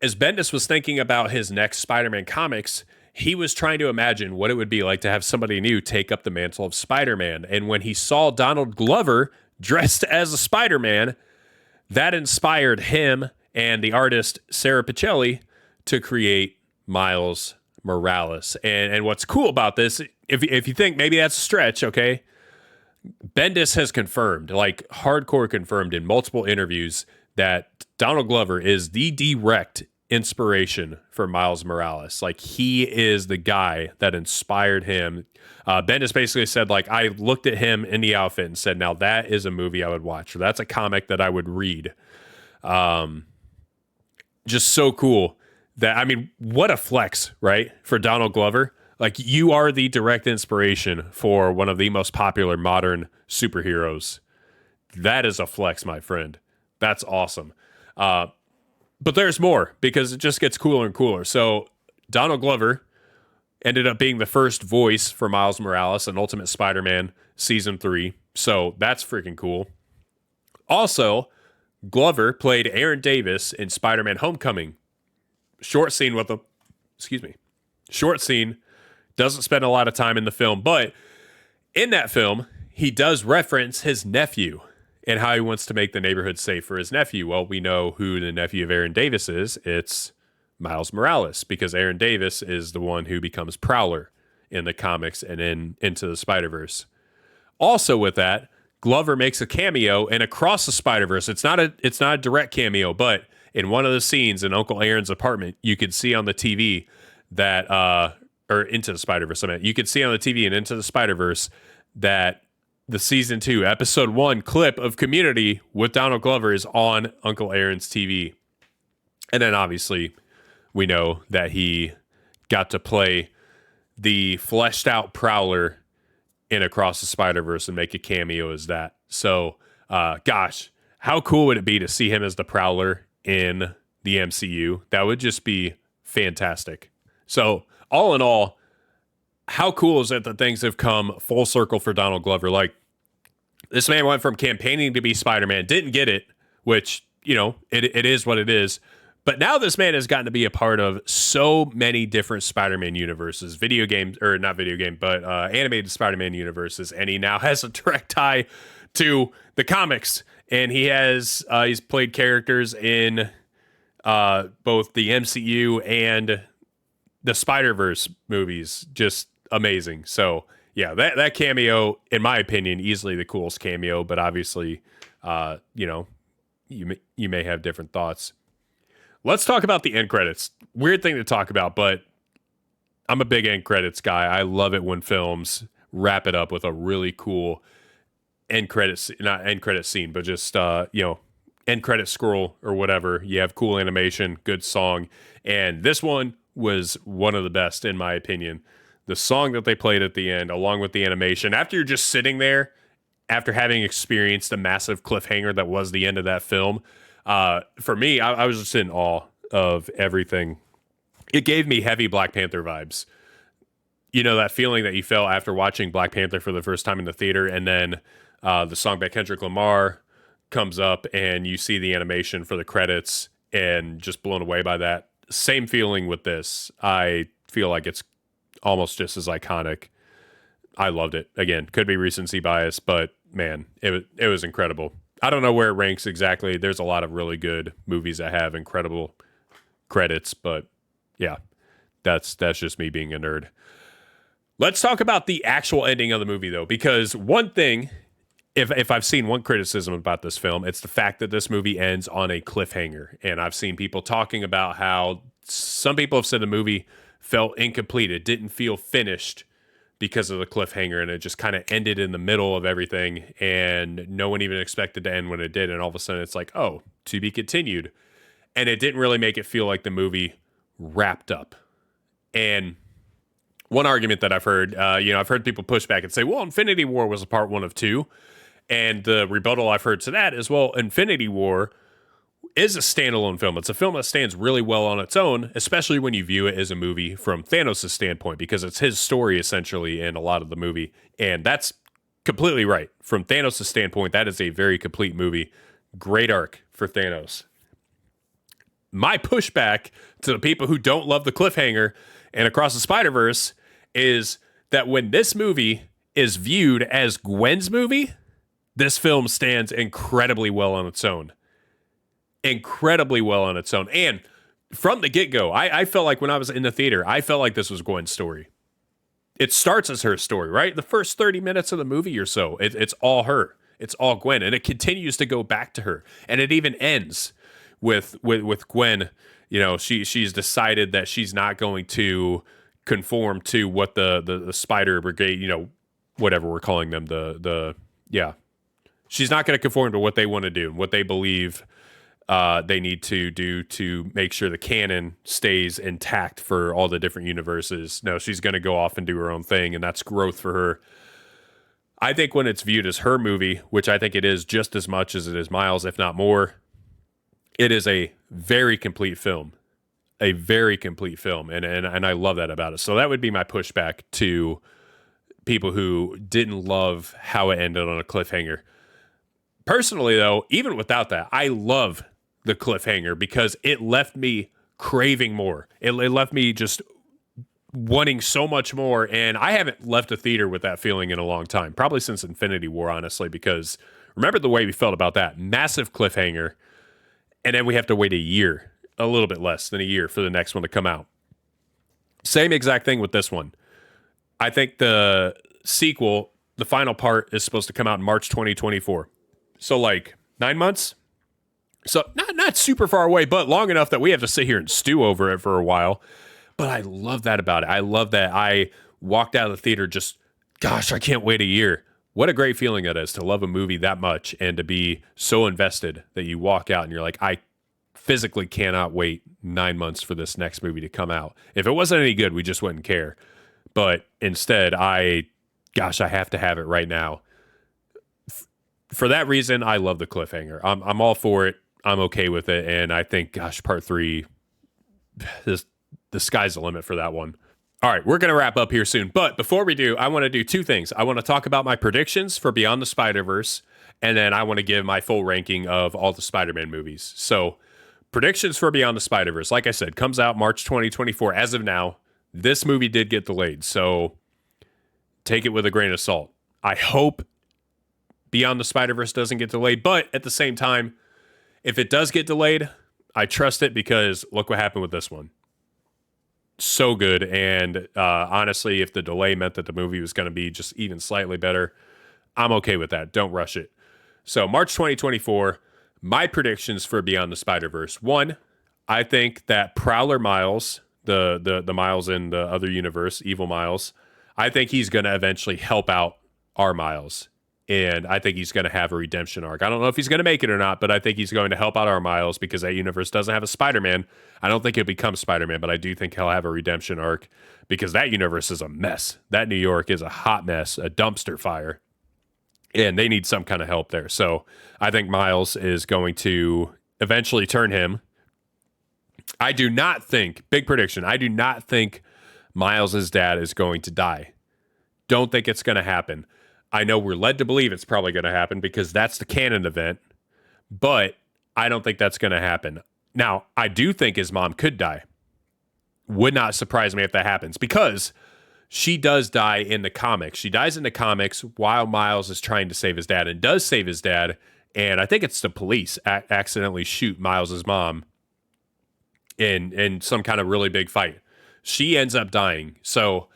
as Bendis was thinking about his next Spider-Man comics, he was trying to imagine what it would be like to have somebody new take up the mantle of Spider-Man. And when he saw Donald Glover dressed as a Spider-Man, that inspired him and the artist Sarah Pichelli to create Miles Morales. And what's cool about this, if you think maybe that's a stretch, okay, Bendis has confirmed, like hardcore confirmed in multiple interviews, that Donald Glover is the direct inspiration for Miles Morales. Like, he is the guy that inspired him. Bendis basically said, like, I looked at him in the outfit and said, now that is a movie I would watch, or that's a comic that I would read. Just so cool that, I mean, what a flex, right? For Donald Glover. Like, you are the direct inspiration for one of the most popular modern superheroes. That is a flex, my friend. That's awesome. But there's more, because it just gets cooler and cooler. So Donald Glover ended up being the first voice for Miles Morales in Ultimate Spider-Man Season 3. So that's freaking cool. Also, Glover played Aaron Davis in Spider-Man Homecoming. Short scene with him. Short scene. Doesn't spend a lot of time in the film, but in that film, he does reference his nephew and how he wants to make the neighborhood safe for his nephew. Well, we know who the nephew of Aaron Davis is. It's Miles Morales, because Aaron Davis is the one who becomes Prowler in the comics and in Into the Spider-Verse. Also with that, Glover makes a cameo in Across the Spider-Verse. It's not a direct cameo, but in one of the scenes in Uncle Aaron's apartment, you could see on the TV that, or Into the Spider-Verse, you could see on the TV and Into the Spider-Verse that the season 2, episode 1 clip of Community with Donald Glover is on Uncle Aaron's TV. And then obviously we know that he got to play the fleshed out Prowler in Across the Spider-Verse and make a cameo as that. So, gosh, how cool would it be to see him as the Prowler in the MCU? That would just be fantastic. So, all in all, how cool is it that things have come full circle for Donald Glover? Like, this man went from campaigning to be Spider-Man, didn't get it, which, it is what it is. But now this man has gotten to be a part of so many different Spider-Man universes, animated Spider-Man universes, and he now has a direct tie to the comics. And he's played characters in both the MCU and the Spider-Verse movies. Just amazing. So yeah, that cameo, in my opinion, easily the coolest cameo, but obviously, you may have different thoughts. Let's talk about the end credits. Weird thing to talk about, but I'm a big end credits guy. I love it when films wrap it up with a really cool end credits, not end credit scene, but just, end credit scroll or whatever. You have cool animation, good song. And this one was one of the best, in my opinion. The song that they played at the end, along with the animation, after you're just sitting there, after having experienced the massive cliffhanger that was the end of that film, for me, I was just in awe of everything. It gave me heavy Black Panther vibes. You know, that feeling that you felt after watching Black Panther for the first time in the theater, and then the song by Kendrick Lamar comes up and you see the animation for the credits and just blown away by that. Same feeling with this. I feel like it's almost just as iconic. I loved it. Again, could be recency bias, but man, it was incredible. I don't know where it ranks exactly. There's a lot of really good movies that have incredible credits, but yeah, that's just me being a nerd. Let's talk about the actual ending of the movie, though, because one thing, if I've seen one criticism about this film, it's the fact that this movie ends on a cliffhanger. And I've seen people talking about how some people have said the movie felt incomplete. It didn't feel finished because of the cliffhanger, and it just kind of ended in the middle of everything, and no one even expected to end when it did. And all of a sudden it's like, oh, to be continued. And it didn't really make it feel like the movie wrapped up. And one argument that I've heard, I've heard people push back and say, well, Infinity War was a part 1 of 2. And the rebuttal I've heard to that is, well, Infinity War is a standalone film. It's a film that stands really well on its own, especially when you view it as a movie from Thanos' standpoint, because it's his story essentially in a lot of the movie. And that's completely right. From Thanos' standpoint, that is a very complete movie. Great arc for Thanos. My pushback to the people who don't love the cliffhanger and Across the Spider-Verse is that when this movie is viewed as Gwen's movie, this film stands incredibly well on its own. Incredibly well on its own. And from the get-go, I felt like when I was in the theater, I felt like this was Gwen's story. It starts as her story, right? The first 30 minutes of the movie or so, it's all her. It's all Gwen. And it continues to go back to her. And it even ends with Gwen. You know, she's decided that she's not going to conform to what the Spider Brigade, whatever we're calling them, she's not going to conform to what they want to do, what they believe they need to do to make sure the canon stays intact for all the different universes. No, she's going to go off and do her own thing, and that's growth for her. I think when it's viewed as her movie, which I think it is just as much as it is Miles, if not more, it is a very complete film. A very complete film, and I love that about it. So that would be my pushback to people who didn't love how it ended on a cliffhanger. Personally, though, even without that, I love the cliffhanger because it left me craving more. It left me just wanting so much more, and I haven't left a theater with that feeling in a long time, probably since Infinity War, honestly, because remember the way we felt about that. Massive cliffhanger, and then we have to wait a little bit less than a year for the next one to come out. Same exact thing with this one. I think the sequel, the final part, is supposed to come out in March 2024. So like 9 months. So not super far away, but long enough that we have to sit here and stew over it for a while. But I love that about it. I love that I walked out of the theater just, gosh, I can't wait a year. What a great feeling that is to love a movie that much and to be so invested that you walk out and you're like, I physically cannot wait 9 months for this next movie to come out. If it wasn't any good, we just wouldn't care. But instead, I have to have it right now. For that reason, I love the cliffhanger. I'm all for it. I'm okay with it. And I think, part 3, the sky's the limit for that one. All right, we're going to wrap up here soon. But before we do, I want to do 2 things. I want to talk about my predictions for Beyond the Spider-Verse, and then I want to give my full ranking of all the Spider-Man movies. So, predictions for Beyond the Spider-Verse, like I said, comes out March 2024. As of now, this movie did get delayed, so take it with a grain of salt. I hope Beyond the Spider-Verse doesn't get delayed, but at the same time, if it does get delayed, I trust it because look what happened with this one. So good, and honestly, if the delay meant that the movie was going to be just even slightly better, I'm okay with that. Don't rush it. So March 2024, my predictions for Beyond the Spider-Verse. 1, I think that Prowler Miles, the Miles in the other universe, Evil Miles, I think he's going to eventually help out our Miles. And I think he's going to have a redemption arc. I don't know if he's going to make it or not, but I think he's going to help out our Miles because that universe doesn't have a Spider-Man. I don't think he'll become Spider-Man, but I do think he'll have a redemption arc because that universe is a mess. That New York is a hot mess, a dumpster fire. And they need some kind of help there. So I think Miles is going to eventually turn him. I do not think, big prediction, I do not think Miles' dad is going to die. Don't think it's going to happen. I know we're led to believe it's probably going to happen because that's the canon event, but I don't think that's going to happen. Now, I do think his mom could die. Would not surprise me if that happens because she does die in the comics. She dies in the comics while Miles is trying to save his dad and does save his dad. And I think it's the police accidentally shoot Miles's mom in some kind of really big fight. She ends up dying. So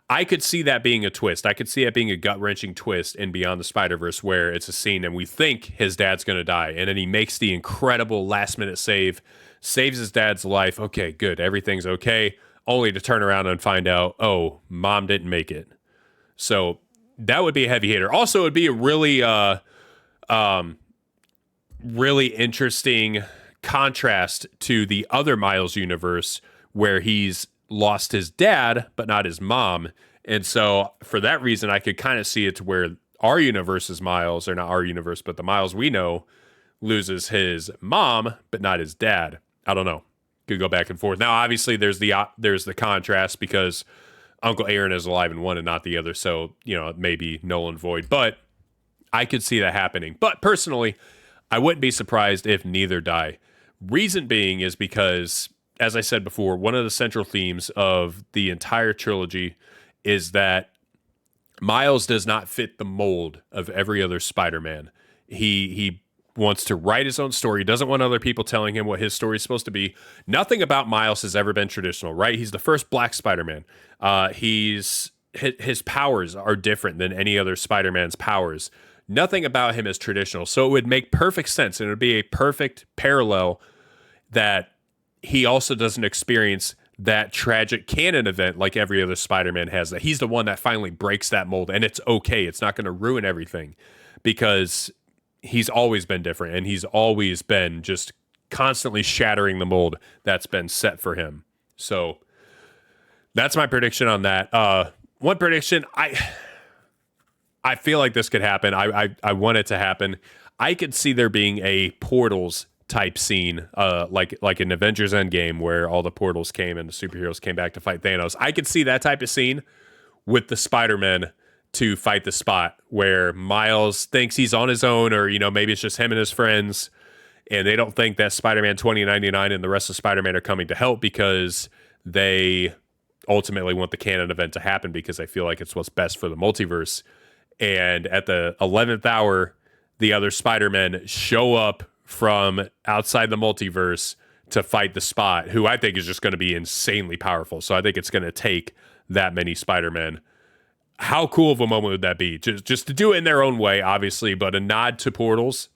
I could see that being a twist. I could see it being a gut-wrenching twist in Beyond the Spider-Verse where it's a scene and we think his dad's going to die. And then he makes the incredible last-minute save, saves his dad's life. Okay, good. Everything's okay. Only to turn around and find out, oh, mom didn't make it. So that would be a heavy hitter. Also, it would be a really interesting contrast to the other Miles universe where he's lost his dad, but not his mom. And so for that reason, I could kind of see it to where our universe's Miles, or not our universe, but the Miles we know, loses his mom, but not his dad. I don't know. Could go back and forth. Now, obviously, there's the contrast because Uncle Aaron is alive in one and not the other. So, it may be null and void, but I could see that happening. But personally, I wouldn't be surprised if neither die. Reason being is because, as I said before, one of the central themes of the entire trilogy is that Miles does not fit the mold of every other Spider-Man. He wants to write his own story. He doesn't want other people telling him what his story is supposed to be. Nothing about Miles has ever been traditional, right? He's the first black Spider-Man. His powers are different than any other Spider-Man's powers. Nothing about him is traditional. So it would make perfect sense, and it would be a perfect parallel that he also doesn't experience that tragic canon event like every other Spider-Man has, that he's the one that finally breaks that mold, and it's okay. It's not going to ruin everything because he's always been different, and he's always been just constantly shattering the mold that's been set for him. So that's my prediction on that. One prediction, I feel like this could happen. I want it to happen. I could see there being a Portals type scene, like an Avengers Endgame where all the portals came and the superheroes came back to fight Thanos. I could see that type of scene with the Spider-Man to fight the Spot where Miles thinks he's on his own, or maybe it's just him and his friends, and they don't think that Spider-Man 2099 and the rest of Spider-Man are coming to help because they ultimately want the canon event to happen because they feel like it's what's best for the multiverse. And at the 11th hour, the other Spider-Men show up from outside the multiverse to fight the Spot, who I think is just going to be insanely powerful. So I think it's going to take that many Spider-Men. How cool of a moment would that be? Just to do it in their own way, obviously, but a nod to Portals,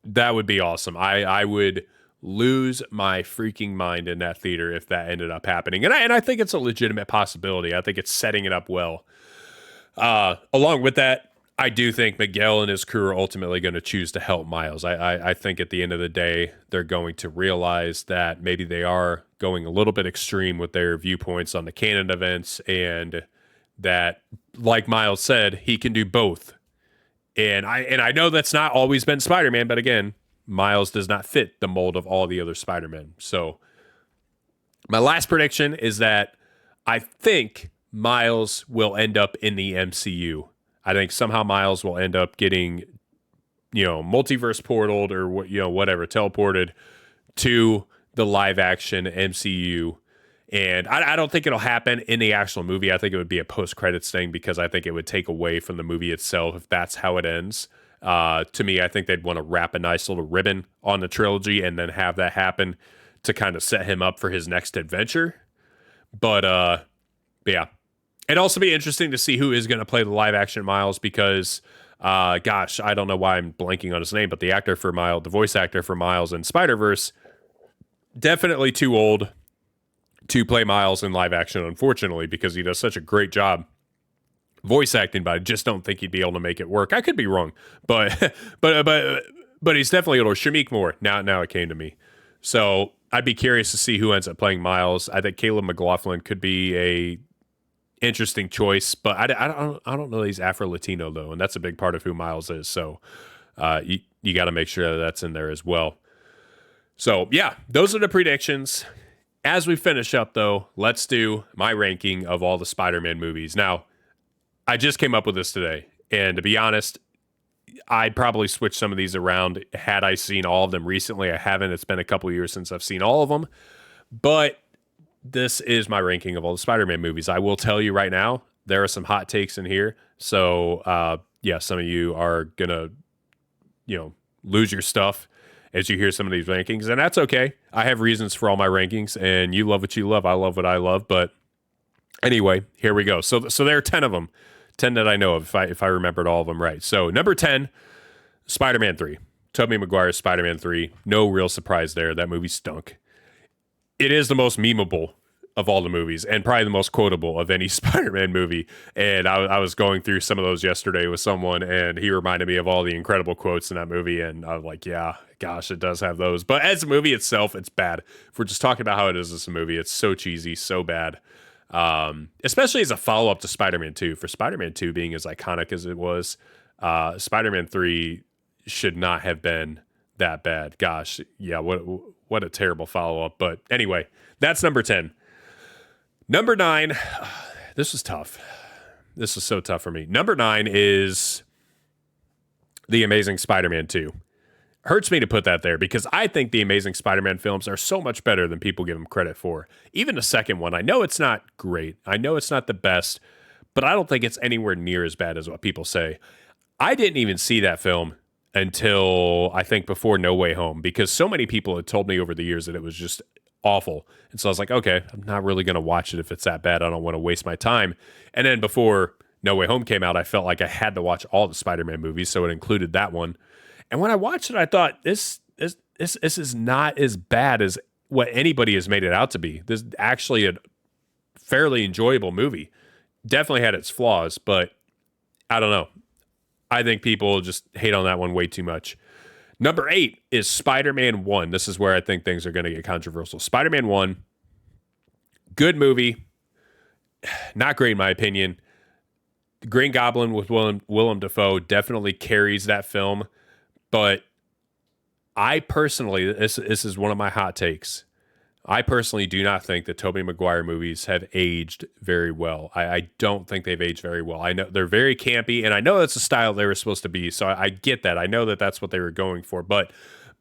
that would be awesome. I would lose my freaking mind in that theater if that ended up happening. And I think it's a legitimate possibility. I think it's setting it up well. Along with that, I do think Miguel and his crew are ultimately going to choose to help Miles. I think at the end of the day, they're going to realize that maybe they are going a little bit extreme with their viewpoints on the canon events, and that, like Miles said, he can do both. And I know that's not always been Spider-Man, but again, Miles does not fit the mold of all the other Spider-Men. So my last prediction is that I think Miles will end up in the MCU. I think somehow Miles will end up getting, multiverse portaled or whatever, teleported to the live action MCU. And I don't think it'll happen in the actual movie. I think it would be a post-credits thing because I think it would take away from the movie itself if that's how it ends. To me, I think they'd want to wrap a nice little ribbon on the trilogy and then have that happen to kind of set him up for his next adventure. But yeah. It'd also be interesting to see who is going to play the live action Miles because, I don't know why I'm blanking on his name, but the actor for Miles, the voice actor for Miles in Spider-Verse, definitely too old to play Miles in live action, unfortunately, because he does such a great job voice acting, but I just don't think he'd be able to make it work. I could be wrong, but he's definitely older. Shameik Moore, now it came to me. So I'd be curious to see who ends up playing Miles. I think Caleb McLaughlin could be a interesting choice, but I don't know that he's Afro-Latino though, and that's a big part of who Miles is. So you got to make sure that that's in there as well. So yeah, those are the predictions. As we finish up, though, let's do my ranking of all the Spider-Man movies. Now, I just came up with this today, and to be honest, I'd probably switch some of these around had I seen all of them recently. I haven't. It's been a couple years since I've seen all of them, but this is my ranking of all the Spider-Man movies. I will tell you right now, there are some hot takes in here. So, yeah, some of you are going to, lose your stuff as you hear some of these rankings, and that's okay. I have reasons for all my rankings, and you love what you love. I love what I love, but anyway, here we go. So there are 10 of them, 10 that I know of, if I remembered all of them right. So number 10, Spider-Man 3. Tobey Maguire's Spider-Man 3. No real surprise there. That movie stunk. It is the most memeable of all the movies and probably the most quotable of any Spider-Man movie. And I was going through some of those yesterday with someone, and he reminded me of all the incredible quotes in that movie. And I was like, yeah, gosh, it does have those. But as a movie itself, it's bad. If we're just talking about how it is as a movie, it's so cheesy, so bad. Especially as a follow-up to Spider-Man 2. For Spider-Man 2 being as iconic as it was, Spider-Man 3 should not have been that bad. Gosh, yeah, what a terrible follow-up. But anyway, that's number 10. Number 9, this was tough. This was so tough for me. Number 9 is The Amazing Spider-Man 2. Hurts me to put that there because I think the Amazing Spider-Man films are so much better than people give them credit for. Even the second one, I know it's not great. I know it's not the best, but I don't think it's anywhere near as bad as what people say. I didn't even see that film until I think before No Way Home because so many people had told me over the years that it was just awful. And so I was like, okay, I'm not really going to watch it if it's that bad. I don't want to waste my time. And then before No Way Home came out, I felt like I had to watch all the Spider-Man movies, so it included that one. And when I watched it, I thought this is not as bad as what anybody has made it out to be. This is actually a fairly enjoyable movie. Definitely had its flaws, but I don't know. I think people just hate on that one way too much. Number 8 is Spider-Man 1. This is where I think things are going to get controversial. Spider-Man 1, good movie. Not great in my opinion. Green Goblin with Willem Dafoe definitely carries that film. But I personally, this is one of my hot takes. I personally do not think that Tobey Maguire movies have aged very well. I don't think they've aged very well. I know they're very campy, and I know that's the style they were supposed to be, so I get that. I know that that's what they were going for, but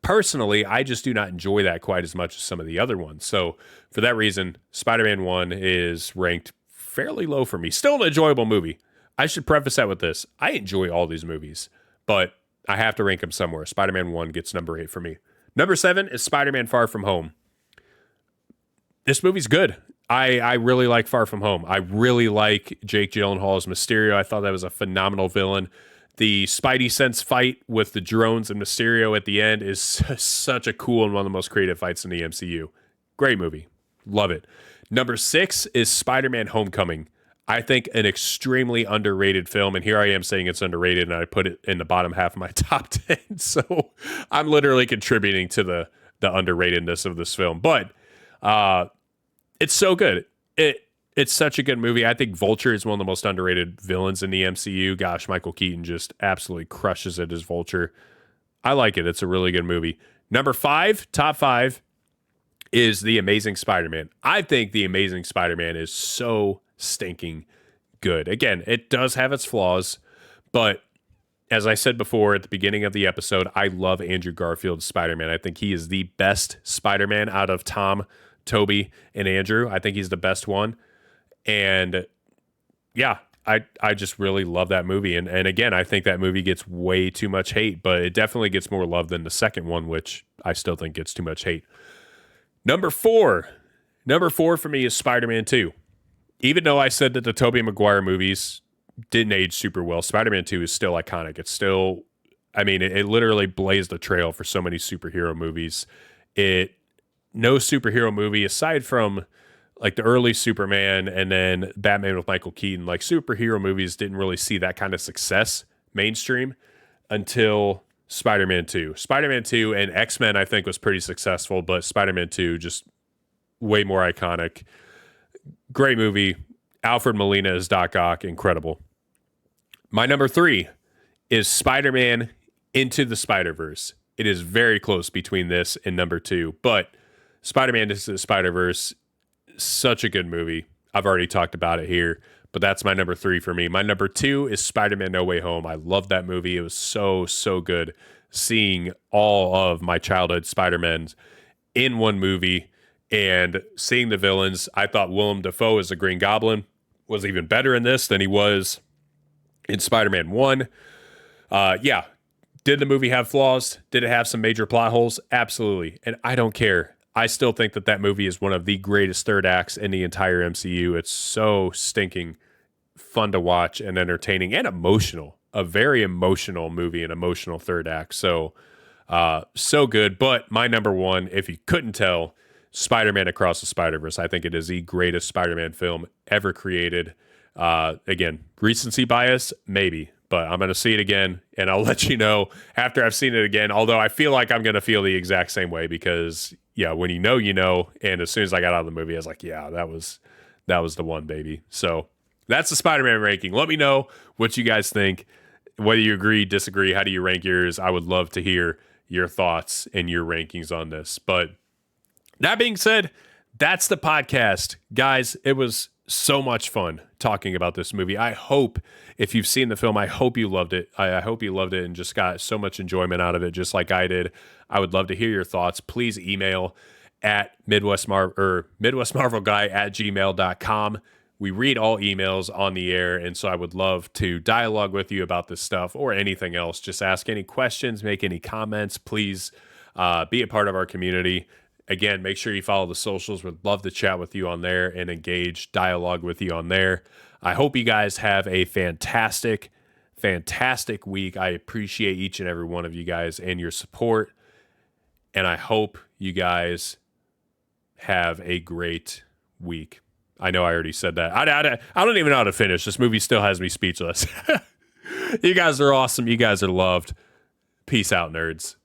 personally, I just do not enjoy that quite as much as some of the other ones. So for that reason, Spider-Man 1 is ranked fairly low for me. Still an enjoyable movie. I should preface that with this. I enjoy all these movies, but I have to rank them somewhere. Spider-Man 1 gets number 8 for me. Number 7 is Spider-Man Far From Home. This movie's good. I really like Far From Home. I really like Jake Gyllenhaal's Mysterio. I thought that was a phenomenal villain. The Spidey Sense fight with the drones and Mysterio at the end is such a cool and one of the most creative fights in the MCU. Great movie. Love it. Number 6 is Spider-Man Homecoming. I think an extremely underrated film, and here I am saying it's underrated, and I put it in the bottom half of my top 10, so I'm literally contributing to the underratedness of this film. But it's so good. It's such a good movie. I think Vulture is one of the most underrated villains in the MCU. Gosh, Michael Keaton just absolutely crushes it as Vulture. I like it. It's a really good movie. Number 5, top 5, is The Amazing Spider-Man. I think The Amazing Spider-Man is so stinking good. Again, it does have its flaws, but as I said before at the beginning of the episode, I love Andrew Garfield's Spider-Man. I think he is the best Spider-Man out of Tom, Toby, and Andrew. I think he's the best one. And yeah, I just really love that movie. And again, I think that movie gets way too much hate, but it definitely gets more love than the second one, which I still think gets too much hate. Number 4 for me is Spider-Man 2. Even though I said that the Tobey Maguire movies didn't age super well, Spider-Man 2 is still iconic. It's still, I mean, it literally blazed the trail for so many superhero movies. No superhero movie, aside from like the early Superman and then Batman with Michael Keaton, like superhero movies didn't really see that kind of success mainstream until Spider-Man 2. Spider-Man 2 and X-Men, I think, was pretty successful, but Spider-Man 2 just way more iconic. Great movie. Alfred Molina as Doc Ock. Incredible. My number 3 is Spider-Man Into the Spider-Verse. It is very close between this and number 2, but Spider-Man Into the Spider-Verse, such a good movie. I've already talked about it here, but that's my number 3 for me. My number 2 is Spider-Man No Way Home. I love that movie. It was so, so good seeing all of my childhood Spider-Mans in one movie and seeing the villains. I thought Willem Dafoe as the Green Goblin was even better in this than he was in Spider-Man 1. Yeah. Did the movie have flaws? Did it have some major plot holes? Absolutely. And I don't care. I still think that movie is one of the greatest third acts in the entire MCU. It's so stinking fun to watch and entertaining and emotional. A very emotional movie, an emotional third act. So, so good. But my number 1, if you couldn't tell, Spider-Man Across the Spider-Verse. I think it is the greatest Spider-Man film ever created. Again, recency bias, maybe. But I'm going to see it again, and I'll let you know after I've seen it again, although I feel like I'm going to feel the exact same way because, yeah, when you know, and as soon as I got out of the movie, I was like, yeah, that was the one, baby. So that's the Spider-Man ranking. Let me know what you guys think, whether you agree, disagree, how do you rank yours? I would love to hear your thoughts and your rankings on this. But that being said, that's the podcast. Guys, it was so much fun talking about this movie. I hope if you've seen the film, I hope you loved it. I hope you loved it and just got so much enjoyment out of it, just like I did. I would love to hear your thoughts. Please email at midwestmarvelguy@gmail.com. We read all emails on the air, and so I would love to dialogue with you about this stuff or anything else. Just ask any questions, make any comments. Please be a part of our community. Again, make sure you follow the socials. Would love to chat with you on there and engage dialogue with you on there. I hope you guys have a fantastic, fantastic week. I appreciate each and every one of you guys and your support. And I hope you guys have a great week. I know I already said that. I don't even know how to finish. This movie still has me speechless. You guys are awesome. You guys are loved. Peace out, nerds.